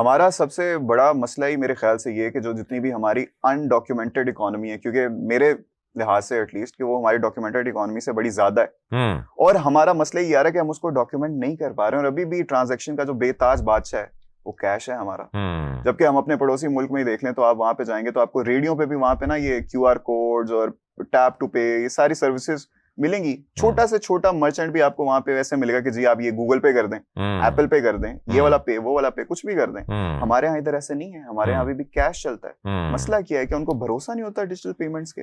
हमारा सबसे बड़ा मसला ही मेरे ख्याल से ये है कि जो जितनी भी हमारी अनडॉक्यूमेंटेड इकोनॉमी है, क्योंकि मेरे लिहाज से एटलीस्ट कि वो हमारी डॉक्यूमेंटेड इकोनॉमी से बड़ी ज्यादा है। हम्म। और हमारा मसला ये आ रहा है कि हम उसको डॉक्यूमेंट नहीं कर पा रहे हैं, और अभी भी ट्रांजैक्शन का जो बेताज बादशाह है वो कैश है हमारा। जबकि हम अपने पड़ोसी मुल्क में ही देख लें तो आप वहां पे जाएंगे तो आपको रेडियो पे भी वहां पे ना ये क्यूआर कोड्स और टैप टू पे ये सारी सर्विसेज मिलेंगी। छोटा से छोटा मर्चेंट भी आपको वहां पे वैसे मिलेगा कि जी आप ये गूगल पे कर दें, एप्पल पे कर दें, ये वाला पे वो वाला पे कुछ भी कर दें। हमारे यहाँ इधर ऐसे नहीं है, हमारे यहाँ अभी भी कैश चलता है। मसला क्या है कि उनको भरोसा नहीं होता डिजिटल पेमेंट्स के।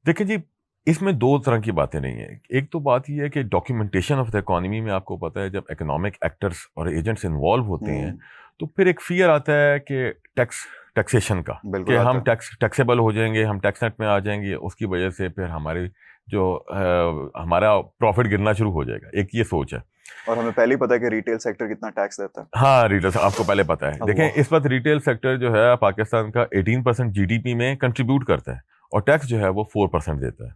देखिए जी, इसमें दो तरह की बातें नहीं है। एक तो बात यह है कि डॉक्यूमेंटेशन ऑफ द इकोनॉमी में आपको पता है जब इकोनॉमिक एक्टर्स और एजेंट्स इन्वॉल्व होते हैं तो फिर एक फियर आता है कि टैक्सेशन का, कि हम टैक्सेबल हो जाएंगे, हम टैक्स नेट में आ जाएंगे, उसकी वजह से फिर हमारे जो हमारा प्रॉफिट गिरना शुरू हो जाएगा। एक ये सोच है। और हमें पहले ही पता है कि रिटेल सेक्टर कितना टैक्स देता है। हाँ, रिटेल आपको पहले पता है। देखें, इस वक्त रिटेल सेक्टर जो है पाकिस्तान का 18% जीडीपी में कंट्रीब्यूट करता है और टैक्स जो है वो 4% देता है।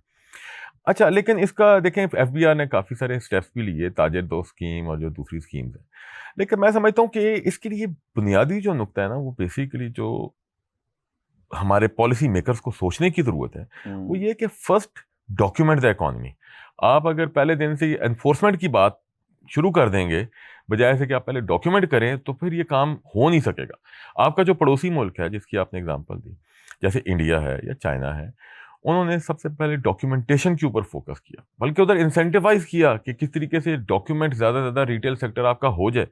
अच्छा, लेकिन इसका देखें एफबीआर ने काफ़ी सारे स्टेप्स भी लिए, ताजर दो स्कीम और जो दूसरी स्कीम्स है। लेकिन मैं समझता हूँ कि इसके लिए बुनियादी जो नुकता है ना, वो बेसिकली जो हमारे पॉलिसी मेकर्स को सोचने की ज़रूरत है वो ये कि फर्स्ट डॉक्यूमेंट द इकॉनमी। आप अगर पहले दिन से एनफोर्समेंट की बात शुरू कर देंगे बजाय से कि आप पहले डॉक्यूमेंट करें, तो फिर ये काम हो नहीं सकेगा। आपका जो पड़ोसी मुल्क है जिसकी आपने एग्जांपल दी, जैसे इंडिया है या चाइना है, उन्होंने सबसे पहले डॉक्यूमेंटेशन के ऊपर फोकस किया, बल्कि उधर इंसेंटिवाइज किया कि किस तरीके से डॉक्यूमेंट ज़्यादा से ज़्यादा रिटेल सेक्टर आपका हो जाए।